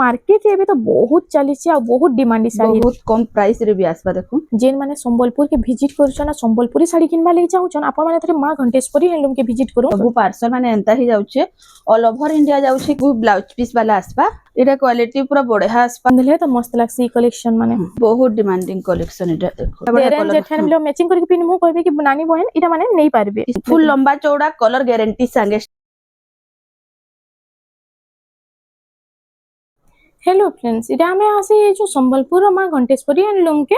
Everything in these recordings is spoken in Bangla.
मार्केट रे तो बहुत चली आ बहुत डिमांड साड़ी बहुत कम प्राइस रे भी आसबा देखो जेन माने संबलपुर के विजिट करछन संबलपुरी साड़ी किनबा लागि चाहछन आपण माने थरे मां घंटेश्वरी हैंडलूम के विजिट करू सब पार्सल माने एंता ही जाउछे ऑल ओवर इंडिया जाउछे को ब्लाउज पीस वाला आसबा एटा क्वालिटी पूरा बढ़िया आसबा देले तो मस्त लागसी कलेक्शन माने बहुत डिमांडिंग कलेक्शन एटा देखो देरन जेठन मिलो मैचिंग करके पिन मु कहबे कि नानी बहन इटा माने नहीं पारबे फुल लंबा चौड़ा कलर गारंटी संगे। हेलो फ्रेंड्स इटा हमें आसे ये जो संबलपुर मां घंटेश्वरी हैंडलूम के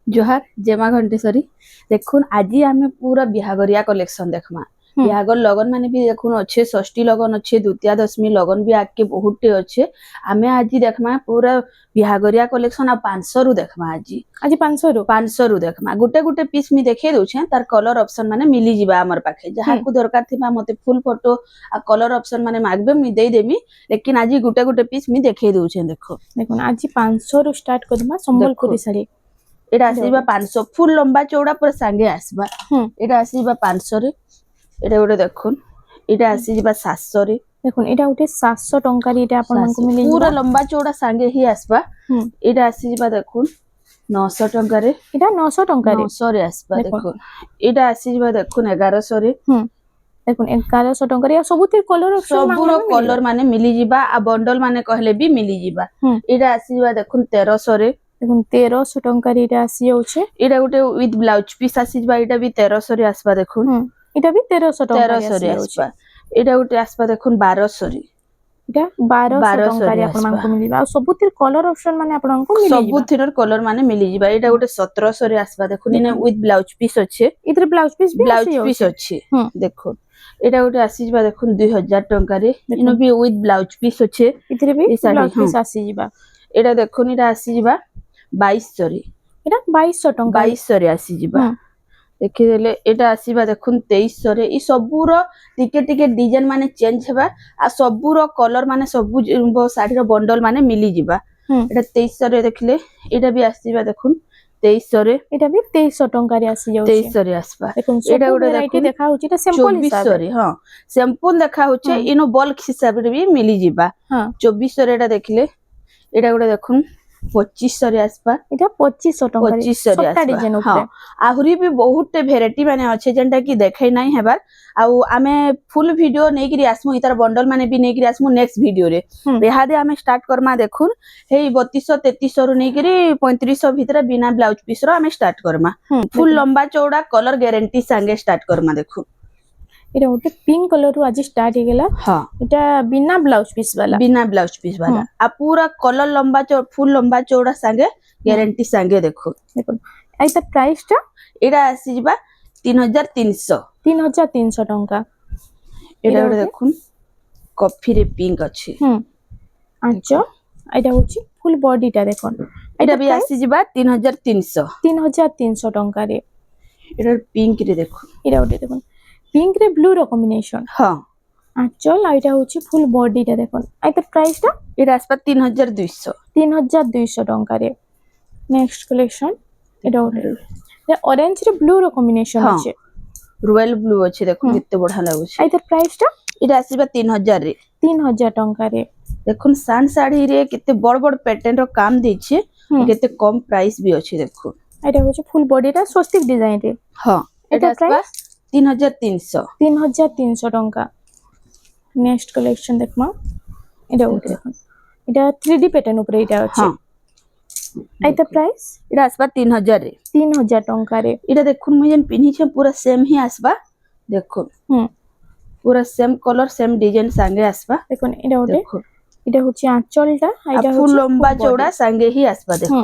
जोहार जेमा घंटेश्वरी देखुन आज आमे पूरा बिहागरिया कलेक्शन देखमा बिहागर लगन माने भी देखुन अच्छे षष्ठी लगन अच्छे द्वितीय दशमी लगन भी आके बहुत टे अच्छे आमे आज देखमा पूरा बिहागरिया कलेक्शन आ 500 रु देखमा आज 500 रु देखमा गुटे गुटे पीस मी देखे दोछे तार कलर ऑप्शन माने मिली जिबा हमर पाखे जहा को दरकार थिबा मते फुल फोटो आ कलर ऑप्शन माने मागबे मी देई देमी लेकिन आज गुटे गुटे पीस मी देखे दोछे देखो देखुन आज 500 रु स्टार्ट करबा संबलपुरी साड़ी एटा आसीबा 500 फुल लंबा चौड़ा पर संगे आसीबा एटा आसीबा 500 रे एटा गोटे देखुन एटा आसी जिबा 700 रे देखुन एटा उठे 700 टंका रे एटा आपन को मिले पूरा लंबा चौड़ा संगे ही आसबा एटा आसी जिबा देखुन 900 टंका रे एटा 900 टंका रे 900 रे आसबा देखुन एटा आसी जिबा देखुन 1100 रे देखुन 1100 टंका रे सबुते कलर ऑप्शन सबुरो कलर माने मिली जिबा आ बंडल माने कहले भी मिली जिबा एटा आसी जिबा देखुन 1300 रे देखुन 1300 टंका रे एटा आसी जाउछे एटा गुटे विथ ब्लाउज पीस आसी जिबा एटा भी 1300 रे आसबा देखुन एटा भी 1300 टंका रे आसबा एटा गुटे आसबा देखुन 1200 रे एटा 1200 टंका रे आपन को मिलिबा आ सबुतिर कलर ऑप्शन माने आपन को मिलिबा सबुतिर कलर माने मिली जिबा एटा गुटे 1700 रे आसबा देखुन इने विथ ब्लाउज पीस अच्छे इधर ब्लाउज पीस अच्छे देखो एटा गुटे आसी जिबा देखुन 2000 टंका रे इनो भी विथ ब्लाउज पीस अच्छे इधर भी ब्लाउज पीस आसी जिबा एटा देखुन एटा आसी जिबा 2200 रे एटा 2200 टंका 2200 रे आसी जिबा देखि देले एटा आसीबा देखुन 2300 रे ई सबुरो टिके टिके डिजाइन माने चेंज हेबा आ सबुरो कलर माने सबु साड़ी रो बंडल माने मिली जिबा एटा 2300 रे देखले एटा भी आसीबा देखुन 2300 रे एटा भी 2300 टंका रे आसी जाउ 2300 रे आसबा एटा गुटे वैरायटी देखा होची त सिंपल हिसाब 2400 रे हां सिंपल देखा होचे इनो बल्क हिसाब रे भी मिली जिबा 2400 रे एटा देखले एटा गुटे देखुन 2500 रे आसबा एटा 2500 टंका 2500 रे आसबा डिजाइन ऊपर आहुरी भी बहुत भेराइटी माने अच्छे जेंटा की देखै नाही हेबार आउ आमे फुल वीडियो नै करी आसमु इतार बंडल माने भी नै करी आसमु नेक्स्ट वीडियो रे बेहादे आमे स्टार्ट करमा देखुन हे 3200 3300 रु नै करी 3500 भीतर बिना ब्लाउज पीस रो आमे स्टार्ट करमा फुल लंबा चौड़ा कलर गारंटी संगे स्टार्ट करमा देखुन एटा उटे पिंक कलर रु आज स्टार्ट हे गेला हां एटा बिना ब्लाउज पीस वाला आ पूरा कलर लंबा फुल लंबा चौड़ा संगे गारंटी संगे देखो देखो एटा प्राइस ता एटा आसी जिबा 3300 टंका एटा देखुन कॉफी रे पिंक अछि अच्छा एटा होची फुल बॉडी ता देखो एटा भी आसी जिबा 3300 टंका रे एटा पिंक रे देखो एटा उटे देखो पिंक रे ब्लू रो कॉम्बिनेशन हां चल आइटा होची फुल बॉडी ता देखो आइता प्राइस ता एटा आसपा 3200 टंका रे नेक्स्ट कलेक्शन एटा उटे ऑरेंज रे ब्लू रो कॉम्बिनेशन अछि रॉयल ब्लू अछि देखो किते बढ़ा लागु छै आइता प्राइस ता एटा आसीबा 3000 रे 3000 टंका रे देखुन सान साड़ी रे किते बड़ बड़ पैटर्न रो काम दैछि किते कम प्राइस भी अछि देखो एटा होची फुल बॉडी रा स्वस्तिक डिजाइन रे हां एटा आसपा 3300 टंका नेक्स्ट कलेक्शन देखमा एटा उटे देखो एटा 3D पैटर्न ऊपर एटा अछि आइता प्राइस एटा आसबा 3000 रे 3000 टंका रे एटा देखुन म जेन पिनी छै पूरा सेम ही आसबा देखो पूरा सेम कलर सेम डिजाइन संगे आसबा देखो एटा उटे एटा होची आंचलटा एटा फुल लंबा चौड़ा संगे ही आसबा देखो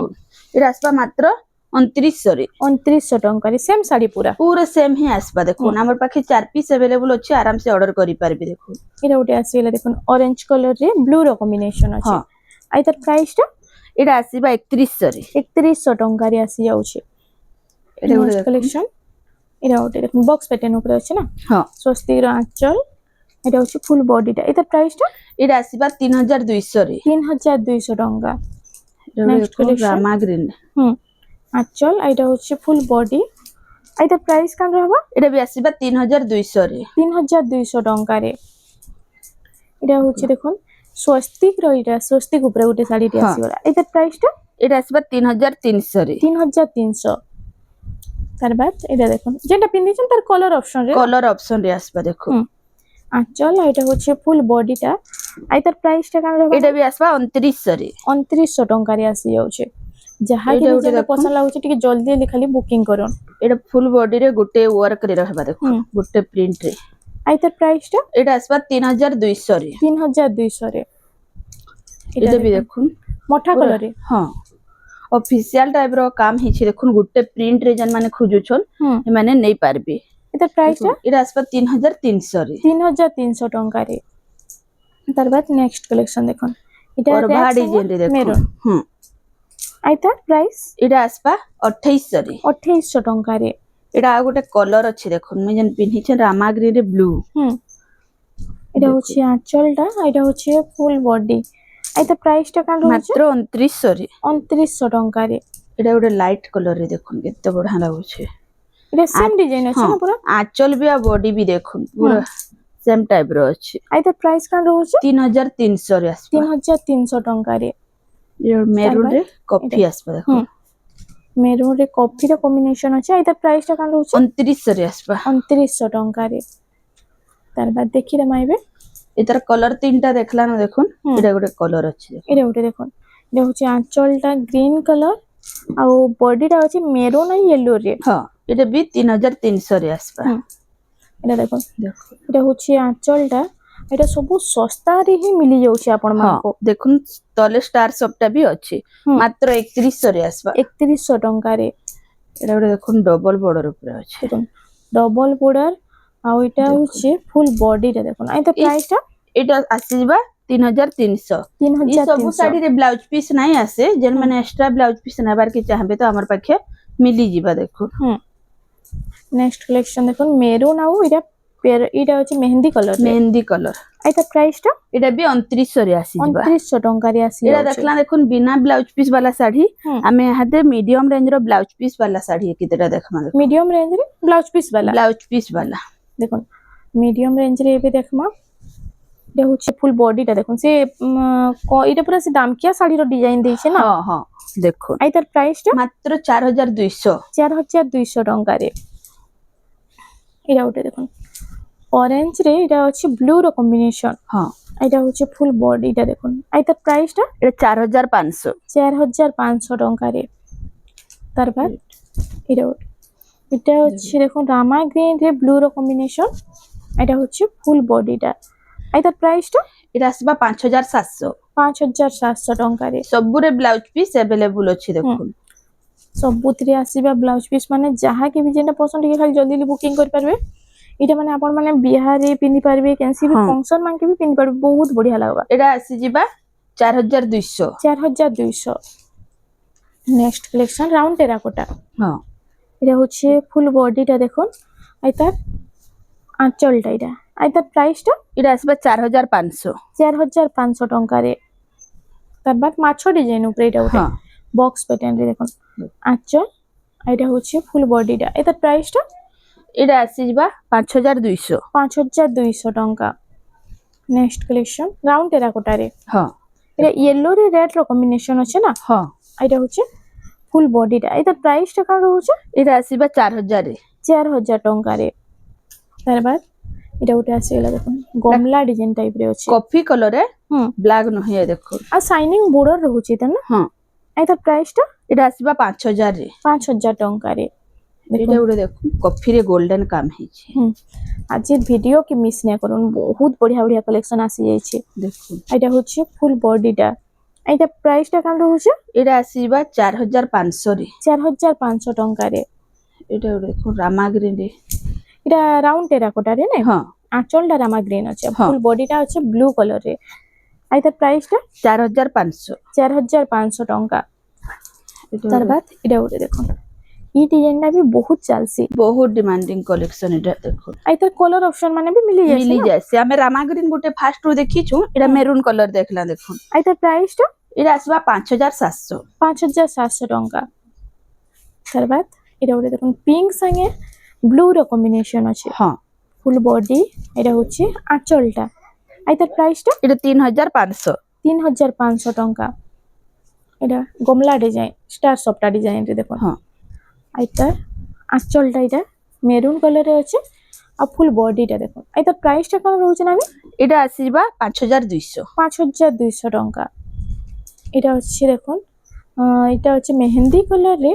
एटा आसबा मात्र 2900 टंका रे सेम साड़ी पूरा सेम ही आसबा देखो हमर पाखे 4 पीस अवेलेबल अछि आराम से ऑर्डर करि परबे देखो एटा उटे आसीला देखो ऑरेंज कलर रे ब्लू रो कॉम्बिनेशन अछि आइतर प्राइस ता एटा आसीबा 3100 टंका रे आसी जाउ छै एटा उटे कलेक्शन एटा उटे देखो बॉक्स पैटर्न ऊपर अछि ना हां स्वस्तिक रो आंचल एटा होची फुल बॉडी ता एटा प्राइस ता एटा आसीबा 3200 रे 3200 टंका नेक्स्ट कलेक्शन रामा ग्रीन आंचल एटा होची फुल बॉडी एटा प्राइस कान रहबा एटा भी आसीबा 3200 रे 3200 टंका रे एटा होची देखो स्वस्तिक रो इटा स्वस्तिक ऊपर गोटे साड़ी टे हाँ। आसीगला एटा प्राइस टा এটা আসবা 3300 রে 3300 तार बाद एटा देखो जेटा पिंदिछन तार कलर ऑप्शन रे কলর অপশন রে আসবা দেখো হুম। आंचल एटा होचे फुल बॉडी टा आइ तार प्राइस टा कान रहबा এটা বি আসবা 2900 রে 2900 टंका रे आसी जाउछे जहा एटा कि उठे जेटा देखो। पसंद लागुछे टिके जल्दी जल्दी खाली बुकिंग करन এটা ফুল বডি রে গোটে ওয়ার্ক রে रहबा দেখো হুম। গোটে প্রিন্ট রে आइ तार प्राइस टा এটা আসবা 3200 রে 3200 রে এটা বি দেখুন मोठा पूरा- कलर रे हाँ ऑफिशियल टाइप रो काम हिची देखुन गुटे प्रिंट रे जन माने खोजुछन हम्म ए माने नै पारबे एटा प्राइस टा एटा आसपा 3300 रे 3300 टंका रे तार बाद नेक्स्ट कलेक्शन देखन एटा और red भाडी संगे जेन रे देखुन मेरून आइ तार प्राइस एटा आसपा 2800 रे 2800 टंका रे एटा आ गुटे कलर अछि देखुन मैं जन पिन्हि छ रामा ग्रीन रे ब्लू এটা হচ্ছে আঁচলটা এটা হচ্ছে ফুল বডি এটা প্রাইসটা কান রହୁଛି मात्र 2900 रे 2900 ଟଙ୍କାରେ एटा गुटे लाइट कलर रे देखुन केते बढ़िया लागु छै এটা সেম ডিজাইন আছে না পুরো आंचल भी आ बॉडी भी देखुन पूरा सेम टाइप रो अछि এটা প্রাইস কান রହୁଛି 3300 रे आसपा 3300 ଟଙ୍କାରେ ये मेरून रे कॉफी आसपा देखो মেরুন রে কফির কম্বিনেশন আছে এটা প্রাইসটা কান রହୁଛି 2900 रे आसपा 2900 ଟଙ୍କାରେ তার বাদ দেখি রে মাইবে এটার কলর তিনটা দেখলা না দেখুন এটা গোটে কলর আছে এটা উঠে দেখুন এটা হচ্ছে আঁচলটা গ্রিন কালার আর বডিটা হচ্ছে মেরুন আর ইয়েলো রে হ্যাঁ এটা বি 3300 রে আসবা এটা দেখুন দেখো এটা হচ্ছে আঁচলটা এটা সবু সস্তারে হি মিলি যাଉଛି ଆପଣ হ্যাঁ ମାନଙ୍କୁ দেখুন তলে স্টার সবটা বি আছে মাত্র 3100 রে আসবা 3100 ଟଙ୍କାରେ এটা গোটে দেখুন ডবল বর্ডর উপরে আছে দেখুন ডবল বর্ডর আর এটা হচ্ছে ফুল বডিটা দেখুন আর এটা প্রাইসটা এটা আসি যা 3300 এই সব 3300 শাড়ি রে ব্লাউজ পিস নাই আসে যেন মানে এক্সট্রা ব্লাউজ পিস নেবার কি চাহবে তো আমার পাখে মিলি ଯିବା দেখুন নেক্সট কালেকশন দেখুন মেরুন আর এটা হচ্ছে মেহেন্দি কালার মেহেন্দি কলর এটা প্রাইসটা এটা বি 2900 রে আসি যা 2900 ଟଙ୍କାରେ আসি এটা দেখলা দেখুন বিনা ব্লাউজ পিস वाला শাড়ি আমি হাতে মিডিয়াম রেঞ্জ র ব্লাউজ পিস वाला শাড়ি কিতটা দেখমা মিডিয়াম রেঞ্জ রে ব্লাউজ পিস वाला ব্লাউজ পিস वाला দেখুন মিডিয়াম রেঞ্জ রে এবে দেখমা এটা হচ্ছে ফুল বডিটা দেখুন সে এটা পুরো সে দামকিয়া শাড়ির ডিজাইন দিয়েছে না হ্যাঁ হ্যাঁ দেখুন আই তার প্রাইসটা মাত্র 4200 4200 ଟଙ୍କାରେ এটা উঠে দেখুন অরেঞ্জ রে এটা হচ্ছে ব্লু র কম্বিনেশন হ্যাঁ এটা হচ্ছে ফুল বডিটা দেখুন আই তার প্রাইসটা এটা 4500 4500 ଟଙ୍କାରେ তার বাদ এটা এটা হচ্ছে দেখুন রামা গ্রিন রে ব্লু র কম্বিনেশন এটা হচ্ছে ফুল বডিটা আই তার প্রাইসটা এটা আসবা 5700 5700 ଟଙ୍କାରେ ସବୁରେ ବ୍ଲାଉଜ ପିସ୍ अवेलेबल ଅଛି ଦେଖୁন ସବୁଥିରେ ଆସିବା ବ୍ଲାଉଜ ପିସ୍ ମାନେ ଯାହା କି ବି ଯେଟା ପସନ୍ଦ ଟିକେ ଖାଲି ଜଲ୍ଦି ଜଲ୍ଦି ବୁକିଂ କରି পারবে এটা মানে আপন মানে বিহারে পিনি পারবে কেনসি भी फंक्शन मान के भी पिनी पारबे बहुत बढ़िया लागबा এটা আসি ଯିବା 4200 4200 নেক্সট কালেকশন রাউন্ড টেরাকোটা হ্যাঁ এটা হচ্ছে ফুল বডিটা দেখুন আই তার আঁচলটা এটা আই তার প্রাইসটা এটা আসবা 4500 4500 ଟଙ୍କାରେ তার বাদ মাছ ডিজাইন উপরে এটা উঠে হ্যাঁ বক্স প্যাটার্ন রে দেখুন আঁচল এটা হচ্ছে ফুল বডিটা এটা প্রাইসটা এটা আসি ଯିବା 5200 5200 ଟଙ୍କା নেক্সট কালেকশন রাউন্ড টেরাকোটা রে হ্যাঁ এটা ইয়েলো রে রেড র কম্বিনেশন আছে না হ্যাঁ এটা হচ্ছে ফুল বডিটা এটা প্রাইসটা কার রହୁଛି এটা আসিবা 4000 রে 4000 ଟଙ୍କାରେ তার বাদ এটা উঠে আসিগলা দেখুন গমলা ডিজাইন টাইপ রে আছে কফি কলরে ব্ল্যাক নহে দেখুন আর সাইনিং বর্ডর রହୁଛି তা না হ্যাঁ এটা প্রাইসটা এটা আসিবা 5000 রে 5000 ଟଙ୍କାରେ এটা উড়ে দেখুন কফি রে গোল্ডেন কাম ହେଇଛି আজের ভিডিও কি মিস না করুন বহুত বড়িয়া বড়িয়া কালেকশন আসি যাইছে দেখুন এটা হচ্ছে ফুল বডিটা এটা প্রাইসটা কান রହୁଛି এটা আসিবা 4500 রে 4500 ଟଙ୍କାରେ এটা উড়ে দেখুন রামা গ্রিন রে এটা রাউন্ড টেরাকোটা রে না হ্যাঁ আঁচলটা রামা গ্রিন আছে ফুল বডিটা হচ্ছে ব্লু কালার রে আর তার প্রাইসটা 4500 4500 ଟଙ୍କା তার বাদ এটা উঠে দেখুন এই ডিজাইনটা भी बहुत চালছি বহুত ডিমান্ডিং কলেকশন এটা দেখুন আর তার কালার অপশন মানে भी মিলি যাচ্ছে মিলি যাচ্ছে আমি রামা গ্রিন গোটে ফার্স্ট রু দেখিছু এটা মেরুন কলর দেখলা দেখুন আর তার প্রাইসটা এটা আসবা 5700 5700 ଟଙ୍କା তার বাদ এটা উঠে দেখুন পিঙ্ক সঙ্গে ব্লু র কম্বিনেশন আছে হ্যাঁ ফুল বডি এটা হচ্ছে আঁচলটা আইতার প্রাইসটা এটা 3500 3500 টঙ্কা। এটা গমলা ডিজাইন স্টার সফটা ডিজাইন রে দেখুন। হ্যাঁ আইতার আঁচলটা এটা মেরুন কালারে আছে আর ফুল বডিটা দেখুন। আইতার প্রাইসটা কেন রହୁছে না আমি এটা আসিবা 5200 5200 টঙ্কা। এটা হচ্ছে দেখুন এটা হচ্ছে মেহেন্দি কালারে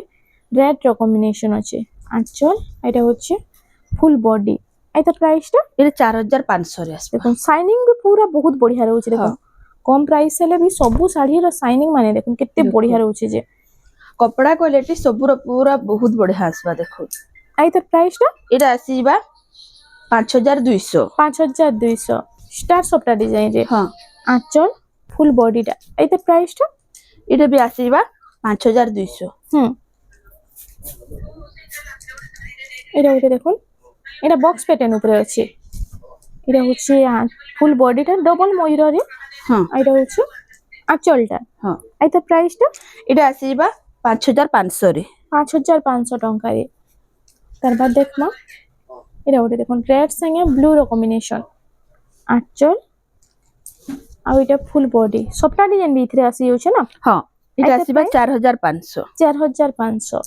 রেড র কম্বিনেশন আছে আঁচল, এটা হচ্ছে ফুল বডি। আইতার প্রাইসটা এটা 4500 রে আসবা। দেখুন শাইনিং भी पूरा बहुत बढ़िया রହୁছে দেখুন। কম প্রাইস ହେଲେ ବି ସବୁ ଶାଢୀର শাইনিং ମାନେ ଦେଖୁন କେତେ ବଢିଆ ରହୁଛି ଯେ। कपड़ा क्वालिटी सबुर पूरा बहुत बढ़िया आसबा देखो। ଆଇ ତାର ପ୍ରାଇସଟା এটা আসিবা 5200 5200 ଷ୍ଟାର ସଫ୍ଟା ଡିଜାଇନ ରେ ହଁ ଆঁଚଲ ফুল বডিটা। আই তার প্রাইসটা এটা বি আসিবা 5200 এটা ওটা দেখুন। এটা বক্স প্যাটার্ন উপরে আছে। এটা হচ্ছে ফুল বডিটা ডবল ময়ূরের হ্যাঁ আর এটা হচ্ছে আঁচলটা। হ্যাঁ আই তার প্রাইসটা এটা আসিবা 5500 রে 5500 ଟଙ୍କାରେ। ତାର ବାଦ ଦେଖମା ଏଇଟା ଗୋଟେ ଦେଖୁন ରେଡ୍ ସାଙ୍ଗେ ବ୍ଲୁ ର କମ୍ବିନେସନ ଆঁଚଲ ଆଉ ଏଇଟା ফুল বডি ସବଟା ଡିଜାଇନ ବି ଏଥିରେ ଆସି ଯାଉଛି ନା। ହଁ এটা আচ্ছা, আসিবা প্রাইস? 4500 4500।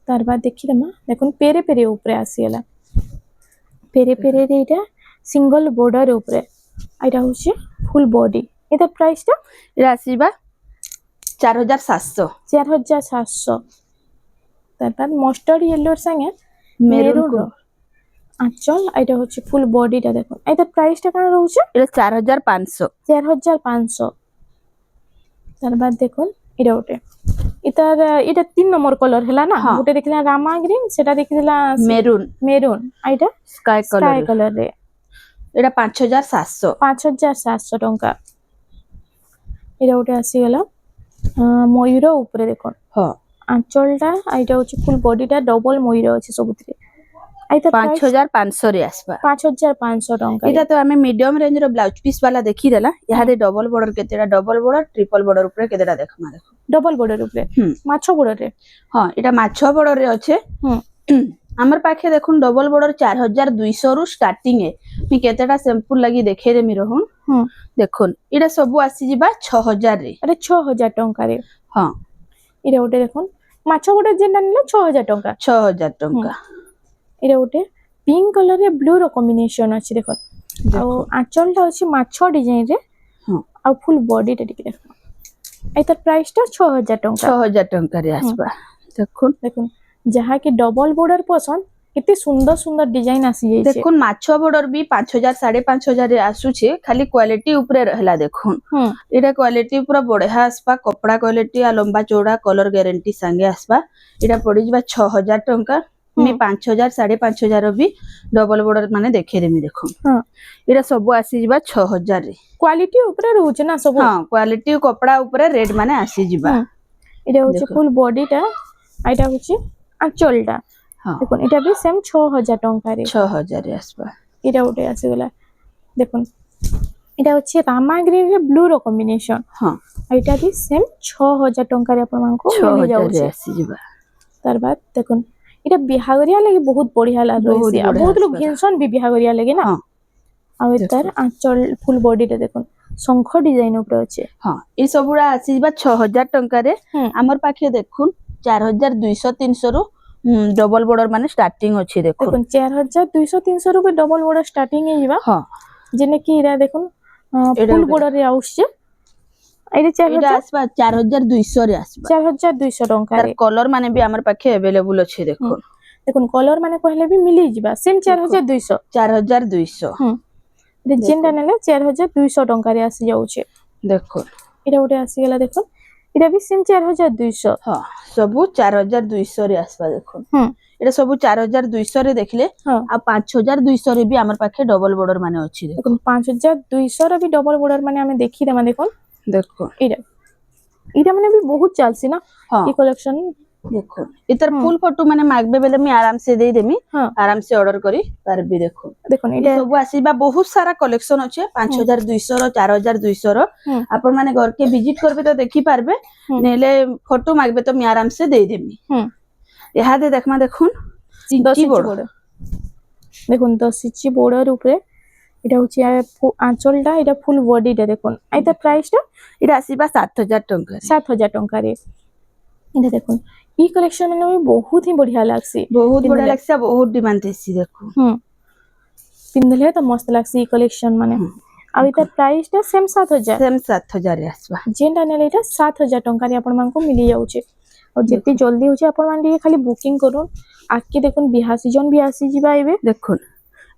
তার বাদ দেখিদেমা দেখুন পেরে পেরে উপরে আসিগলা পেরে পেরে এইটা সিঙ্গল বর্ডর উপরে এটা হচ্ছে ফুল বডি। এটার প্রাইসটা এটা আসিবা 4700 4700। তার বাদ মস্টার্ড ইয়েলোর সঙ্গে মেরুন মেরুন আঁচল এটা হচ্ছে ফুল বডিটা দেখুন। এটার প্রাইসটা কেন রହୁছে এটা 4500 4500। তার বাদ দেখুন এটা ওটে এটার এটা 3 নম্বর কলর হেলা না। হ্যাঁ। গোটে দেখিলা রামা গ্রিন সেটা দেখিলা মেরুন মেরুন এটা স্কাই স্কাই কলর কলর রে এটা 5700 5700 টঙ্কা। এটা ওটে আসিগলা ময়ূর উপরে দেখুন হ্যাঁ আঁচলটা এটা হচ্ছে ফুল বডিটা ডবল ময়ূর আছে সবুতিরে। আইতা 5500 রে আসবা। 5500 টঙ্কা। এটা তো আমি মিডিয়াম রেঞ্জ র ব্লাউজ পিস वाला দেখি দেলা ইহাদে ডবল বর্ডর কেতেটা ডবল বর্ডর ট্রিপল বর্ডর উপরে কেতেটা দেখমা দেখো। ডবল বর্ডর উপরে হুম মাছ বর্ডরে হ্যাঁ এটা মাছ বর্ডর রে আছে। হুম আমার পাখে দেখুন ডবল বর্ডর 4200 রু স্টার্টিং এ আমি কেতেটা স্যাম্পল লাগি দেখাই দেমি রহুন। হুম দেখুন এটা সবু আসি যিবা 6000 রে। আরে 6000 টঙ্কারে। হ্যাঁ এটা ওটে দেখুন মাছ বর্ডর যেটা নিলে 6000 টঙ্কা। 6000 টঙ্কা। এটা ওটে পিঙ্ক কলর রে ব্লু র কম্বিনেশন আছে দেখুন। ଆଉ ଆঁଚଲଟା ଅଛି ମାଛ ଡିଜାଇନ ରେ ହଁ ଆଉ ଫୁଲ ବଡିଟା ଟିକେ ଦେଖୁନ। ଏଇ ତାର ପ୍ରାଇସଟା 6000 ଟଙ୍କା। 6000 ଟଙ୍କା ରେ আসবা। দেখুন দেখুন ଯାହାକି ଡବଲ ବୋର୍ଡର ପସନ୍ଦ କେତେ ସୁନ୍ଦର ସୁନ୍ଦର ଡିଜାଇନ ଆସି ଯାଇଛି। দেখুন মাছ বর্ডর বি 5000 5500 রে আসুছে খালি কোয়ালিটি উপরে রহলা দেখুন। এটা কোয়ালিটি পুরা বঢ়িয়া আসবা কপড়া কোয়ালিটি আর লম্বা চৌড়া কলর গ্যারেন্টি সাঙ্গে আসবা। এটা পড়ি যিবা 6000 টঙ্কা। আমি 5000 5500 বি ডবল বর্ডর মানে দেখাই দেমি দেখুন। এটা সবু আসি যিবা 6000 রে। କ୍ୱାଲିଟି ଉପରେ ରହୁଛି ନା ସବୁ। ହଁ କ୍ୱାଲିଟି କପଡା ଉପରେ ରେଟ୍ ମାନେ ଆସି ଯିବା। এটা হচ্ছে ফুল বডিটা এটা হচ্ছে আঁচলটা। ହଁ দেখুন এটা ବି সেম 6000 টঙ্কারে। 6000 রে আসবা। এটা ওটে আসিগলা দেখুন এটা হচ্ছে রামা গ্রিন রে ব্লু র কম্বিনেশন। ହଁ এটা ବି সেম 6000 ଟଙ୍କାରେ ଆପଣମାନଙ୍କୁ ମିଳି 6000 ରେ ଯାଉଛି। ଆସି ଯିବା। ତାର ବାଦ ଦେଖୁন এটা বিহাগরিয়া লাগি বহুত বঢ়িয়া ବହୁତ রয়েছে আর ବଢିଆ বহুত লোক ଆସିବା। ঘিনসন বি বিহাগরিয়া লাগি না। ହଁ আর তার আঁচল ফুল বডিটা দেখুন শঙ্খ ডিজাইন উপরে আছে। ହଁ ଏ ସବୁରା ଆସି ଯିବା 6000 ଟଙ୍କାରେ। ହୁଁ ଆମର ପାଖେ ଦେଖୁন 4200 300 ରୁ ଡବଲ ବର୍ଡର ମାନେ ଷ୍ଟାର୍ଟିଂ ଅଛି ଦେଖୁন। দেখুন 4200 300 রুপে ডবল বর্ডর স্টার্টিং এ যাবা। ହଁ যেনে কি এরা দেখুন এটা ফুল ଗୋଟେ বর্ডরে আউছে। এটা এটা আসবা 4200 রে আসবা। 4200 তার ଟଙ୍କାରେ। কলর মানে বি আমার পাখে अवेलेबल আছে দেখুন। দেখুন কলর মানে কইলে বি মিলি ଯିବା সেম 4200। 4200 এটা যেনটা নেলে 4200 ଟଙ୍କାରେ আসি যাଉଛି। দেখুন এটা ওটে আসি গলা দেখুন এটা বি সেম 4200। হ্যাঁ সবু 4200 রে আসবা দেখুন। এটা সবু 4200 রে দেখলে আর 5200 রে বি আমার পাখে ডবল বর্ডর মানে আছে দেখুন 5200 র বি ডবল বর্ডর মানে আমি দেখি দেমা দেখুন। দেখুন এটা এটা মানে বি বহুত চালছি না হ্যাঁ এই কালেকশন। দেখুন এটার ফুল ফটো মানে মাগবে বেলে আমি আরাম সে দেই দেমি আরাম সে অর্ডার করি পারবি দেখুন। দেখুন এটা এটা সবু আসিবা বহুত সারা কালেকশন আছে 5200 র 4200 র। আপন মানে ঘরকে ভিজিট করবে তো দেখি পারবে নেলে ফটো মাগবে তো আমি আরাম সে দেই দেমি। এহাদে দেখমা দেখুন 10 ইঞ্চি বড়। বড় দেখুন 10 ইঞ্চি বড়র উপরে এটা হচ্ছে আঁচলটা এটা ফুল বডিটা দেখুন এটার প্রাইসটা এটা আসিবা 7000 টঙ্কা 7000 ଟଙ୍କାରେ এটা দেখুন ই কলেকশন মানে বহুত হি বঢ়িয়া লাগছে বহুত বড় লাগছে বহুত ডিমান্ড দিছি দেখো ପିନ୍ଧିଲେ ତ ମସ୍ତ ଲାଗ୍ସି ଇ କଲେକ୍ସନ ମାନେ ଆଉ ଏଟାର ପ୍ରାଇସଟା ସେମ୍ 7000 ସେମ୍ 7000 ରେ ଆସିବା ଯେନ୍ଟା ନେଲେ ଏଟା 7000 ଟଙ୍କାରେ ଆପଣମାନଙ୍କୁ ମିଳି ଯାଉଛି ଆଉ ଯେତେ ଜଲ୍ଦି ହଉଛି ଆପଣମାନେ ଟିକେ ଖାଲି ବୁକିଂ କରୁନ୍ ଆଗକେ ଦେଖୁନ୍ ବିହା ସିଜନ ବି ଆସିଯିବା ଏବେ ଦେଖୁନ୍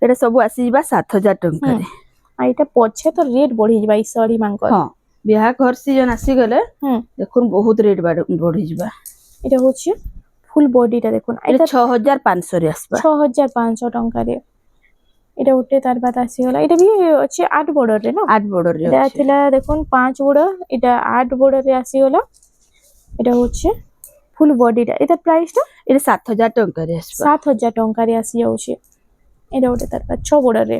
এটা ସବୁ ଆସିଯିବା 7000 ଟଙ୍କାରେ ଆଉ ଏଟା ପଛେ ତ ରେଟ୍ ବଢିଯିବା ଇ ଶାଢୀ ମାନଙ୍କର ହଁ ବିହା ଘର ସିଜନ ଆସିଗଲେ ହୁଁ ଦେଖୁନ୍ ବହୁତ ରେଟ୍ ବଢିଯିବା এটা হচ্ছে ফুল বডিটা দেখুন এটা এটা 6500 ରେ ଆସିବା 6500 ଟଙ୍କାରେ এটা ଗୋଟେ তার বাদ আসিগলা এটা ବି ଅଛି 8 বর্ডରରେ না 8 বর্ডର ରେ এটা ଅଛି ଥିଲା দেখুন 5 বর্ডর এটা 8 বর্ডରରେ আসিগলা এটা হচ্ছে ফুল বডিটা এটা প্রাইসটা এটা 7000 ଟଙ୍କାରେ ଆସିବା 7000 ଟଙ୍କାରେ ଆସି ଯାଉଛି এটা ଗୋଟେ ତାର ବାଦ 6 ବର୍ଡରରେ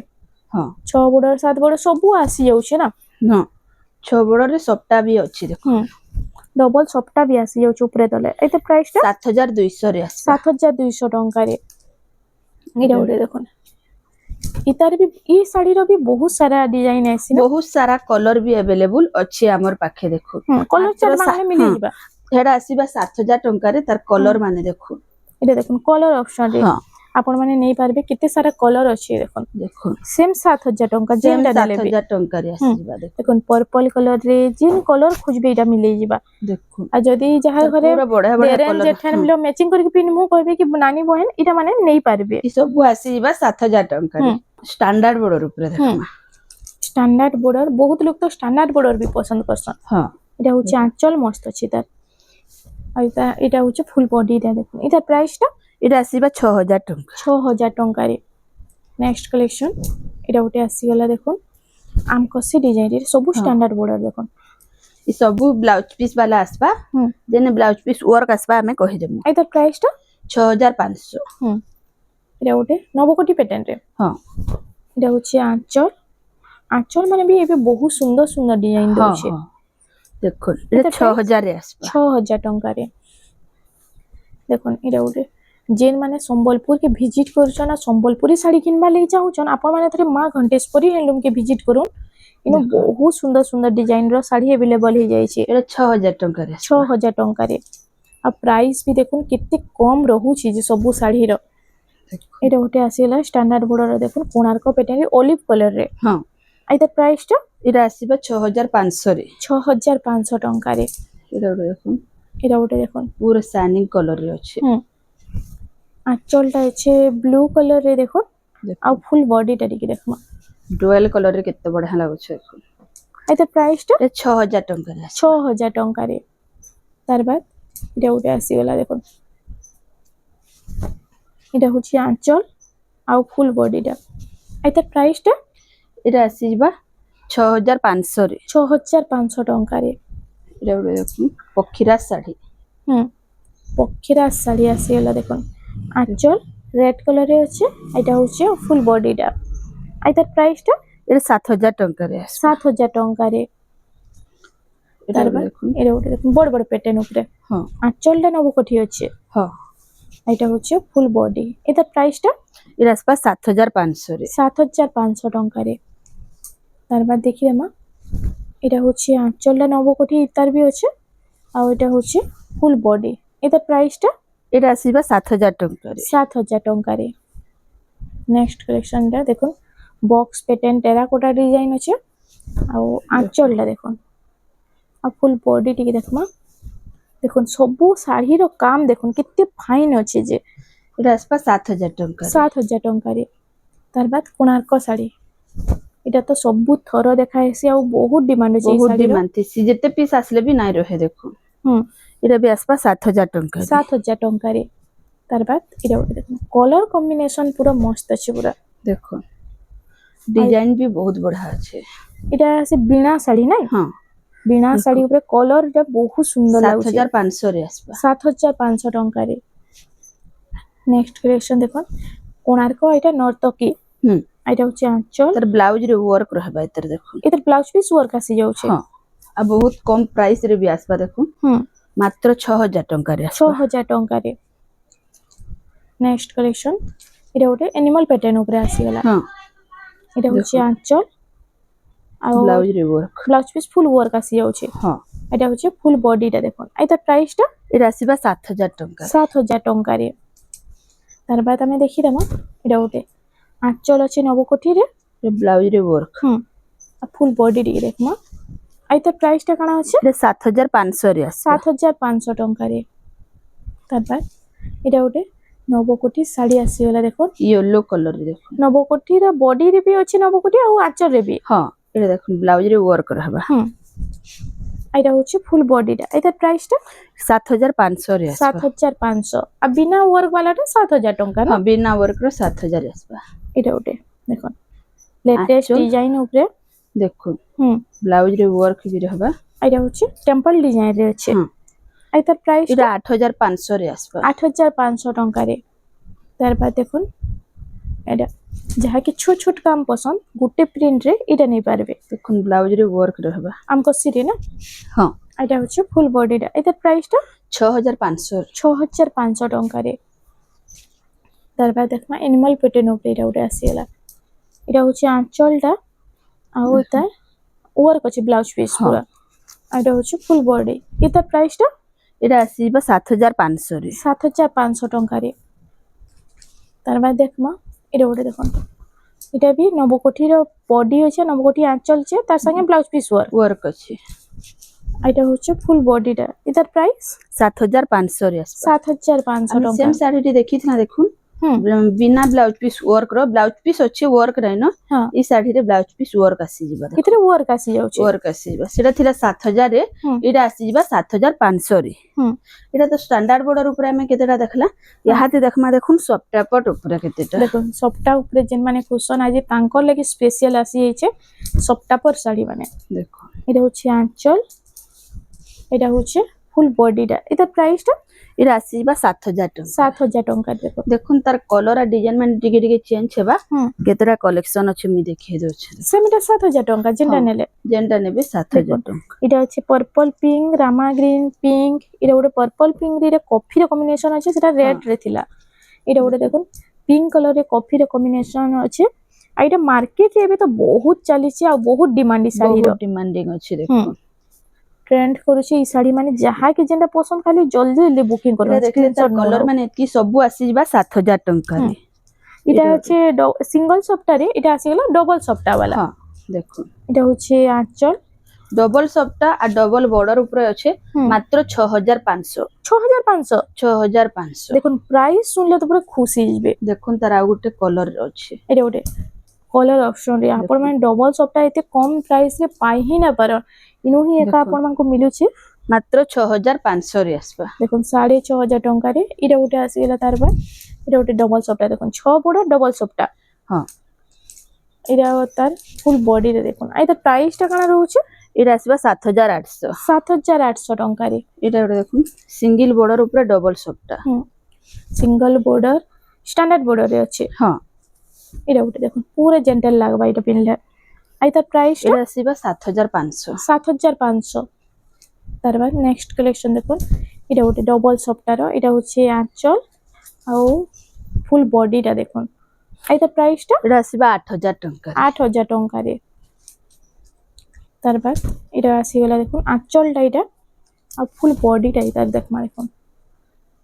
ହଁ 6 ବର୍ଡର 7 ବର୍ଡର ସବୁ ଆସି ଯାଉଛି ନା ହଁ 6 ବର୍ଡରରେ ସପ୍ତା ବି ଅଛି ଦେଖ ଡବଲ ସପ୍ତା ବି ଆସି ଯାଉଛି ଉପରେ ତଳେ ଏତେ ପ୍ରାଇସଟା 7200 ରେ ଆସିବା 7200 ଟଙ୍କାରେ ଏଇଟା ଗୋଟେ ଦେଖୁନ इतार भी ई साड़ी रो भी बहुत सारा डिजाइन ऐसी ना बहुत सारा कलर भी अवेलेबल अछि हमर पाखे देखो कलर चार माने मिली जिबा हेडा आसीबा 7000 टंका रे तार कलर माने देखो एटा देखुन कलर ऑप्शन रे हां आपण माने नै पारबे केते सारा कलर अछि देखुन देखो सेम 7000 टंका जेंटा देले 7000 टंका रे आसीबा देखुन पर्पल कलर रे जिन कलर खोजबे एटा मिले जिबा देखो आ जदी जहा घरे पूरा बड़ा बड़ा कलर जेठान मिलो मैचिंग करके पिन मु कहबे कि नानी बहन एटा माने नै पारबे ई सब आसीबा 7000 टंका रे स्टैंडर्ड बॉर्डर ऊपर देखो स्टैंडर्ड बॉर्डर बहुत लोग तो स्टैंडर्ड बॉर्डर भी पसंद करसन हां एटा होची आंचल मस्त अछि तार आ एटा होची फुल बॉडी रे देखुन एटा प्राइसटा এটা আসিবা 6000 টঙ্কা 6000 ଟଙ୍କାରେ ନେକ୍ସଟ କଲେକ୍ସନ ଏଟା ଗୋଟେ ଆସିଗଲା ଦେଖୁন ଆମ୍ କସି ଡିଜାଇନ ରେ ସବୁ ଷ୍ଟାଣ୍ଡାର୍ଡ ବର୍ଡର ଦେଖୁন ଇ ସବୁ ବ୍ଲାଉଜ ପିସ୍ वाला আসবা जेने ब्लाउज पीस वर्क আসবা ଆମେ कहि देमु ଏଟା ପ୍ରାଇସଟା 6500 ଏଟା ଗୋଟେ ନବକୋଟି ପ୍ୟାଟର୍ନ ରେ हां ଏଟା ହଉଛି ଆଞ୍ଚଲ ଆଞ୍ଚଲ ମାନେ ବି ଏବେ ବହୁତ ସୁନ୍ଦର ସୁନ୍ଦର ଡିଜାଇନ ଦଉଛି ଦେଖୁନ এটা 6000 ରେ আসবা 6000 ଟଙ୍କାରେ ଦେଖୁନ ଏଟା ଗୋଟେ जेन माने संबलपुर के विजिट करूछन आ संबलपुरी साड़ी किनबा ले चाहूछन आपण माने थरे मां घंटेश्वरी हैंडलूम के विजिट करूं इनो बहुत सुंदर सुंदर डिजाइन रो साड़ी अवेलेबल हो जाई छै এটা 6000 टंका रे 6000 टंका रे आ प्राइस भी देखुन कितने कम रहू छी जे सब साड़ी रो एटा होटे आसीला स्टैंडर्ड बॉर्डर रो देखुन कोणार्क पैटर्न रे ओलिव कलर रे हां आइता प्राइस टा এটা আসিবা 6500 रे 6500 टंका रे এটা होटे देखुन पूरा शाइनिंग कलर रे अछि आंचलटा अच्छे ब्लू कलर रे देखो आ फुल बॉडी टा देखि देखमा डुअल कलर रे केते बढ़िया लागो छै एते प्राइस टा 6000 टंका रे 6000 टंका रे तार बाद एटा उटे आसी गला देखो एटा होची आंचल आ फुल बॉडी टा एते प्राइस टा এটা আসিবা 6500 रे 6500 टंका रे এটা দেখুন পক্ষীরা শাড়ি পক্ষীরা শাড়ি আসি গলা দেখুন आंचल रेड कलर रे আছে এটা হচ্ছে ফুল বডিটা এটার প্রাইসটা এটা 7000 टंका रे 7000 টঙ্কা রে এটা দেখুন এটা ওটা দেখুন বড় বড় প্যাটার্ন উপরে হ্যাঁ আঁচলটা নব কোঠি আছে হ্যাঁ এটা হচ্ছে ফুল বডি এটার প্রাইসটা এটা আসবা 7500 রে 7500 টঙ্কা রে তার বাদ দেখি মা এটা হচ্ছে আঁচলটা নব কোঠি তার বি আছে আর এটা হচ্ছে ফুল বডি এটার প্রাইসটা এটা আসিবা 7000 टंका रे 7000 टंका रे नेक्स्ट कलेक्शन टा देखुन बॉक्स पैटर्न टेराकोटा डिजाइन আছে আর আঁচলটা দেখুন আর ফুল বডি টিকে দেখমা দেখুন সবু শাড়ির কাম দেখুন কেতে ফাইন আছে যে এটা আসবা 7000 टंका 7000 टंका रे তার বাদ কোণার্ক শাড়ি এটা তো সবু থর দেখা হেসি আর বহুত ডিমান্ড আছে এই বহুত শাড়ির ডিমান্ড থিসি যেতে পিস আসলে भी নাই রহে দেখুন এটা भी আসবা 7000 टंका 7000 टंका रे তার বাদ এটা দেখুন কলর কম্বিনেশন পুরো মস্ত আছে পুরো দেখুন ডিজাইন भी बहुत बढ़िया আছে এটা আছে বিনা শাড়ি নাই হ্যাঁ বিনা শাড়ি উপরে কলরটা বহুত সুন্দর লাগুছে 7500 রে আসবা 7500 টঙ্কা রে নেক্সট কালেকশন দেখুন কোণার্ক এটা নর্তকী এটা হচ্ছে আঁচল তার ব্লাউজ রে ওয়ার্ক রহবা এতর দেখুন এটার ব্লাউজ পিস ওয়ার্ক আসি যাচ্ছে হ্যাঁ আর বহুত কম প্রাইস রে भी আসবা দেখুন মাত্র 6000 टंका রে 6000 টঙ্কা রে নেক্সট কালেকশন এটা ওটা এনিমাল প্যাটার্ন উপরে আসি গলা হ্যাঁ এটা হচ্ছে আঁচল আর ব্লাউজ রে work blouse piece full work আসি যাচ্ছে হ্যাঁ এটা হচ্ছে ফুল বডিটা দেখুন এটার প্রাইসটা এটা আসিবা 7000 টଙ୍କା 7000 ଟଙ୍କାରେ ତାର ବାଦ ଆମେ ଦେଖିଦେମା ଏଇଟା ଗୋଟେ ଆଞ୍ଚଳ ଅଛି ନବକୋଠିରେ ବ୍ଲାଉଜ ରେ ওয়ার্ক ଆଉ ଫୁଲ୍ ବଡି ଟିକେ ଦେଖମା ଆଉ ତାର ପ୍ରାଇସଟା କାଣା ଅଛି এটা 7500 ରେ আসিবা 7500 ଟଙ୍କାରେ ତାର ବାଦ ଏଇଟା ଗୋଟେ ନବକୋଠି ଶାଢୀ ଆସିଗଲା ଦେଖୁନ ইয়েলো কলর রে দেখুন ନବକୋଠିର ବଡିରେ ବି ଅଛି ନବକୋଠି ଆଉ ଆଞ୍ଚଳରେ ବି হ্যাঁ এটা দেখুন ব্লাউজ রে ওয়ার্ক रहबा এটা হচ্ছে ফুল বডিটা এটার প্রাইসটা 7500 রে আসবা 7500 আর বিনা ওয়ার্ক বালাটা 7000 ଟଙ୍କା না হ্যাঁ বিনা ওয়ার্ক রে 7000 আসবা এটা ওটে দেখুন লেটেস্ট আঁচল। ডিজাইন উপরে দেখুন হুম ব্লাউজ রে ওয়ার্ক বি रहबा এটা হচ্ছে টেম্পল ডিজাইন রে আছে হুম। এটার প্রাইস এটা 8500 রে আসবা 8500 ଟଙ୍କାରେ তারপর দেখুন এটা ଯାହାକି ଛୋଟ ଛୋଟ କାମ ପସନ୍ଦ ଗୋଟେ ପ୍ରିଣ୍ଟ ରେ ଏଇଟା ନେଇ ପାরবে দেখুন ব্লাউজ রে ওয়ার্ক रहबा ଆମको ସିରି ନା হ্যাঁ এটা হচ্ছে ফুল বডিটা এটার প্রাইসটা 6500 6500 ଟଙ୍କାରେ তারপর দেখমা এনিমাল প্যাটার্ন উপরে এটা উঠে আসিগলা এটা হচ্ছে আঁচলটা ଆଉ এটা ওয়ার্ক আছে ব্লাউজ পিস হ্যাঁ। পুরা আর এটা হচ্ছে ফুল বডি এটার প্রাইসটা এটা আসিবা 7500 রে 7500 ଟଙ୍କାରେ তারপর দেখমা এটা উঠে দেখুন এটা ବି নবকোঠির বডি আছে নবকোঠি আঁচল আছে তার সঙ্গে ব্লাউজ পিস ওয়ার্ক ওয়ার্ক আছে এটা হচ্ছে ফুল বডিটা এটার প্রাইস 7500 রে আসবা 7500 আমি ଟଙ୍କା সেম শাড়িটি দেখিছিনা দেখুন হুম বিনা ব্লাউজ পিস ওয়ার্ক র ব্লাউজ পিস আছে ওয়ার্ক রাইনো হ্যাঁ এই শাড়িরে ব্লাউজ পিস ওয়ার্ক আসি ଯିବା দেখুন এটারে ওয়ার্ক আসি যাচ্ছে ওয়ার্ক আসি ଯିବା সেটা থিলা 7000 রে হুম। এটা আসি ଯିବା 7500 রে হুম এটা তো স্ট্যান্ডার্ড বর্ডর উপরে আমি কেতেটা দেখলা ইহাতে দেখমা দেখুন সফট পট উপরে কেতেটা দেখুন সবটা উপরে যেন মানে কুশন আজ তাঙ্কর লাগি স্পেশাল আসি যাইছে সবটা পর শাড়ি মানে দেখুন এটা হচ্ছে আঁচল এটা হচ্ছে ফুল বডিটা এটার প্রাইসটা এটা আসি ଯିବା 7000 টଙ୍କା 7000 ଟଙ୍କା দেখুন দেখুন তার কলর আর ডিজাইন মানে টিকে টিকে চেঞ্জ হেবা হুম কেতেটা কালেকশন আছে আমি দেখিয়ে দଉଛି সেমিটা 7000 ଟଙ୍କା যেটা হ্যাঁ। নেলে যেনটা নেবে 7000 টଙ୍କା এটা হচ্ছে পর্পল পিঙ্ক রামা গ্রিন পিঙ্ক এটা গোটে পর্পল পিঙ্ক রে কফির কম্বিনেশন আছে সেটা রেড রে থিলা এটা গোটে দেখুন পিঙ্ক কলর রে কফির কম্বিনেশন আছে আর এটা মার্কেট রে এবে তো বহুত চালিছে আর বহুত ডিমান্ড শাড়ির বহুত ডিমান্ডিং আছে দেখুন ট্রেন্ড করছে এই শাড়ি মানে যাহা কি যেটা পছন্দ খালি জলদি জলদি বুকিং করুন এটা দেখলে তার কলর মানে এতকি সবু আসি ଯିବା 7000 টଙ୍କା রে এটা হচ্ছে সিঙ্গল সফটারে এটা আসিগল ডবল সফটা वाला হ্যাঁ দেখুন এটা হচ্ছে আঁচল ডবল সবটা আর ডবল বর্ডর উপরে আছে হুম। মাত্র 6500 6500 6500 দেখুন প্রাইস শুনলে তো পুরো খুশি যাবে দেখুন তার ଆଉ ଗୋଟେ কলর ଅଛି এটা গোটে কলর অপশন রে আপন মানে ডবল সফটা এতে কম প্রাইস রে পাই হি না পার ইনু হি একা দেখুন। আপন মানকু মিলুছে মাত্র 6500 রে আসবা দেখুন 6500 ଟଙ୍କାରେ এটা গোটে আসিগলা তার বাদ এটা গোটে ডবল সফটা দেখুন 6 বড় ডবল সফটা হ্যাঁ এটা তার ফুল বডি রে দেখুন এটা প্রাইসটা কানা রହୁছে এটা আসবা 7800 7800 ଟଙ୍କାରେ এটা ଗୋଟେ দেখুন সিঙ্গেল বর্ডর উপরে ডবল সবটা সিঙ্গল বর্ডর স্ট্যান্ডার্ড বর্ডর রে আছে হ্যাঁ এটা গোটে দেখুন পুরো জেন্টাল লাগবা এটা পিনলে আর তার প্রাইসটা এটা আসবা 7500 7500 তার বাদ নেক্সট কালেকশন দেখুন এটা গোটে ডবল সফটার এটা হচ্ছে আঁচল ଆଉ ফুল বডিটা দেখুন আর তার প্রাইসটা এটা আসবা 8000 টଙ୍କା 8000 ଟଙ୍କାରେ তার বাদ এটা আসিগলা দেখুন আঁচলটা এটা আর ফুল বডিটা এটা দেখমা দেখুন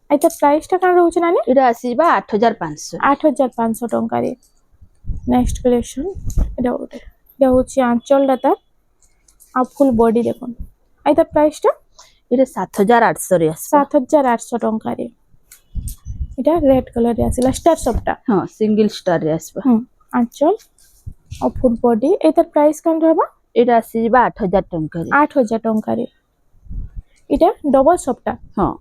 আর তার প্রাইসটা কানা রହୁছে নানি এটা আসবা 8500 8500 ଟଙ୍କାରେ নেক্সট কালেকশন এটা গোটে এটা হচ্ছে আঁচলটা তার আর ফুল বডি দেখুন আর তার প্রাইসটা এটা 7800 রে আসবা 7800 ଟଙ୍କାରେ এটা রেড কলর রে আসিলা স্টার সবটা হ্যাঁ সিঙ্গেল স্টার রে আসবা আঁচল আর ফুল বডি এটার প্রাইস কান রহবা এটা আসি ଯିବା 8000 ଟଙ୍କା রে 8000 ଟଙ୍କାରେ এটা ডবল সবটা হ্যাঁ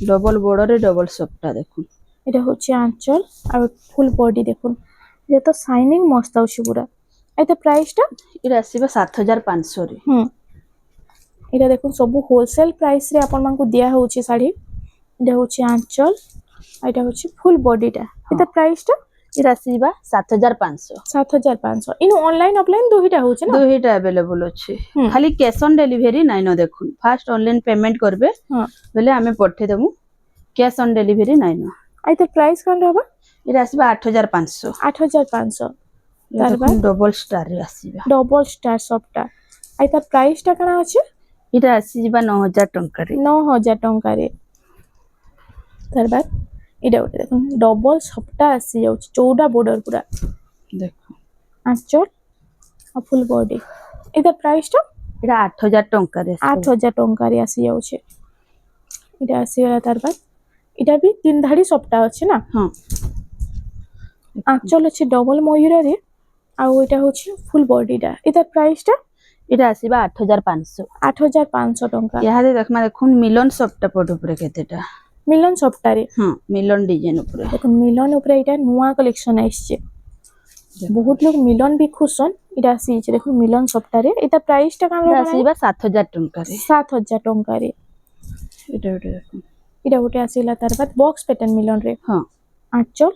ডবল বর্ডরে ডবল সবটা দেখুন এটা হচ্ছে আঁচল আর ফুল বডি দেখুন এটা তো শাইনিং মস্ত আছে পুরা এটা প্রাইসটা এটা আসিবা 7500 রে এটা দেখুন সবু হোলসেল প্রাইস রে আপন মানকু দিয়া হচ্ছে শাড়ি এটা হচ্ছে আঁচল আর এটা হচ্ছে ফুল বডিটা এটা প্রাইসটা এটা আসি ଯିବା 7500 7500 ইন অনলাইন অফলাইন দুইটা হচ্ছে না দুইটা अवेलेबल আছে হুম। খালি ক্যাশ অন ডেলিভারি নাই ন দেখুন ফার্স্ট অনলাইন পেমেন্ট করবে হ্যাঁ বলে আমি পঠে দেবো ক্যাশ অন ডেলিভারি নাই ন আর এটার প্রাইস কান রহবা এটা আসবা 8500 8500 তার বাদ ডবল স্টার রে আসিবা ডবল স্টার সবটা আই তার প্রাইসটা কাଣା আছে এটা আসিবা 9000 ଟଙ୍କାରେ 9000 ଟଙ୍କାରେ ତାର ବାଦ ଏଇଟା ଗୋଟେ ଦେଖୁন ଡବଲ ସପ୍ଟା ଆସି ଯାଉଛି ଚଉଡ଼ା ବର୍ଡର ପୁରା ଦେଖ ଆଞ୍ଚଳ ଆଉ ଫୁଲ ବଡି ଏଇଟା ପ୍ରାଇସଟା এটা 8000 ଟଙ୍କାରେ ଆସିବ 8000 ଟଙ୍କାରେ ଆସି ଯାଉଛି ଏଇଟା ଆସିଗଲା ତାର ବାଦ ଏଇଟା ବି ତିନି ଧାଡି ସପ୍ଟା ଅଛି ନା ହଁ ଆଞ୍ଚଳ ଅଛି ଡବଲ ମୟୂରରେ ଆଉ ଏଇଟା ହଉଛି ଫୁଲ ବଡିଟା ଏଇଟା ପ୍ରାଇସଟା এটা আসিবা 8500 8500 ଟଙ୍କା ইয়াহাদে দেখমা দেখুন মিলন সবটা পড উপরে কেতেটা ମିଲନ ସପ୍ଟାରେ হ্যাঁ মিলন ডিজাইন উপরে দেখুন মিলন উপরে এটা নୂଆ କଲେକ୍ସନ ଆସିছে ବହୁତ ଲୋକ ମିଲନ ବି ଖୁସନ୍ ଏଇଟା ଆସିଛି ଦେଖୁন ମିଲନ ସପ୍ଟାରେ ଏଇଟା ପ୍ରାଇସଟା କାଣା এটা ରହିବ আসিবা 7000 ଟଙ୍କାରେ 7000 ଟଙ୍କାରେ এটা এটা দেখুন ଏଇଟା ଗୋଟେ ଆସିଲା ତାର ବାଦ ବକ୍ସ ପ୍ୟାଟର୍ନ ମିଲନରେ হ্যাঁ ଆଞ୍ଚଳ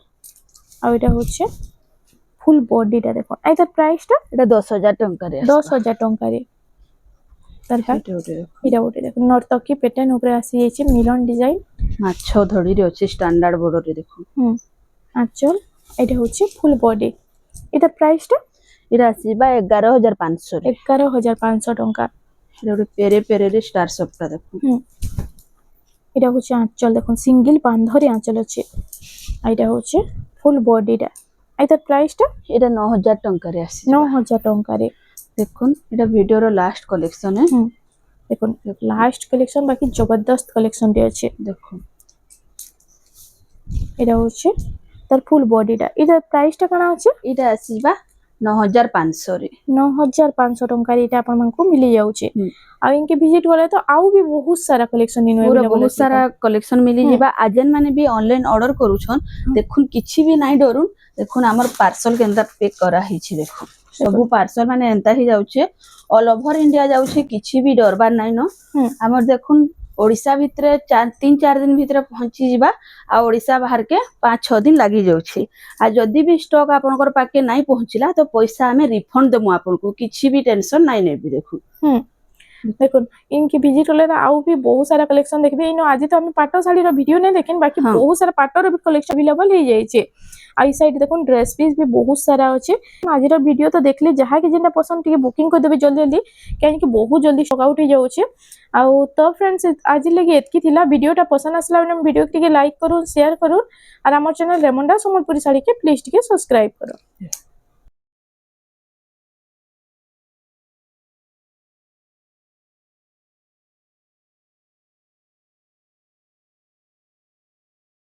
ଆଉ ଏଇଟା ହଉଛି ফুল বডিটা দেখুন ଏଇଟା ପ୍ରାଇସଟା এটা 10000 ଟଙ୍କାରେ ଆସିବା 10000 ଟଙ୍କାରେ ତାର ବାଦ এটা এটা দেখুন ଏଇଟା ଗୋଟେ ଦେଖୁন ନର୍ତ୍ତକୀ ପ୍ୟାଟର୍ନ ଉପରେ ଆସିଯାଇଛି ମିଲନ ଡିଜାଇନ ମାଛ ଧଡ଼ିରେ ଅଛି ଷ୍ଟାଣ୍ଡାର୍ଡ ବର୍ଡରରେ ଦେଖୁন ଆଞ୍ଚଳ ଏଇଟା ହଉଛି ফুল ବଡି ଏଇଟା ପ୍ରାଇସଟା এটা আসিবা 11500 ରେ 11500 ଟଙ୍କା এটা ଗୋଟେ পেরে পেরেରେ ଷ୍ଟାର ସବଟା ଦେଖୁন এটা হচ্ছে আঁচল দেখুন সিঙ্গেল বান্ধরে আঁচল আছে আর এটা হচ্ছে ফুল বডিটা এটার প্রাইসটা এটা 9000 ଟଙ୍କାରେ ଆସିବ 9000 ଟଙ୍କାରେ দেখুন এটা ভিডিওর লাস্ট কলেকশন দেখুন লাস্ট কালেকশন বাকি জবরদস্ত কালেকশনটি আছে দেখুন এটা হচ্ছে তার ফুল বডিটা এটার প্রাইসটা কাଣା আছে এটা আসিবা 9500 ରେ 9500 ଟଙ୍କାରେ ଏଇଟା ଆପଣମାନଙ୍କୁ ମିଳି ଯାଉଛି ଆଉ ଇନକେ ଭିଜିଟ ଗଲେ ତ ଆଉ ବି ବହୁତ ସାରା କଲେକ୍ସନ ଇନ पूरा बहुत सारा कलेक्शन मिली जिबा आजन माने भी ऑनलाइन ऑर्डर करूछन देखुन किछि भी नाही डरुन देखुन हमर पार्सल केंदा पैक करा हिछि देखुन सब पार्सल माने एंता ही जाउछे ऑल ओवर इंडिया जाउछे किछि भी डरबार नाही न हमर देखुन ओडिसा भितरे 3-4 दिन भितरे पहुंची जिबा आ ओडिसा बाहर के 5-6 दिन लागि जाउछे आ जदी भी स्टॉक आपनकर पाके नाही पहुंचिला तो पैसा हमें रिफंड देमु आपनको किछि भी टेंशन नाही नेबी देखुन দেখুন ইনকি ভিজিট হলে আউ भी बहुत सारा कलेक्शन देखबे इनो आज तो हम पाटो साड़ी रो वीडियो नहीं देखिन बाकी बहुत सारा पाटो रो भी कलेक्शन अवेलेबल हो जाइछे आई साइड देखुन ड्रेस पीस भी बहुत सारा अछि आज रो वीडियो तो देखले जहा के जेंटा पसंद टिके बुकिंग कर देबे जल्दी जल्दी काहे कि बहुत जल्दी स्टॉक आउट हो जाउछे आ तो फ्रेंड्स आज लगे एतकी थिला वीडियोटा पसंद आसला हम वीडियो टिके लाइक करू शेयर करू और हमर चैनल रेमंडा सम्बलपुरी साड़ी के प्लीज टिके सब्सक्राइब करू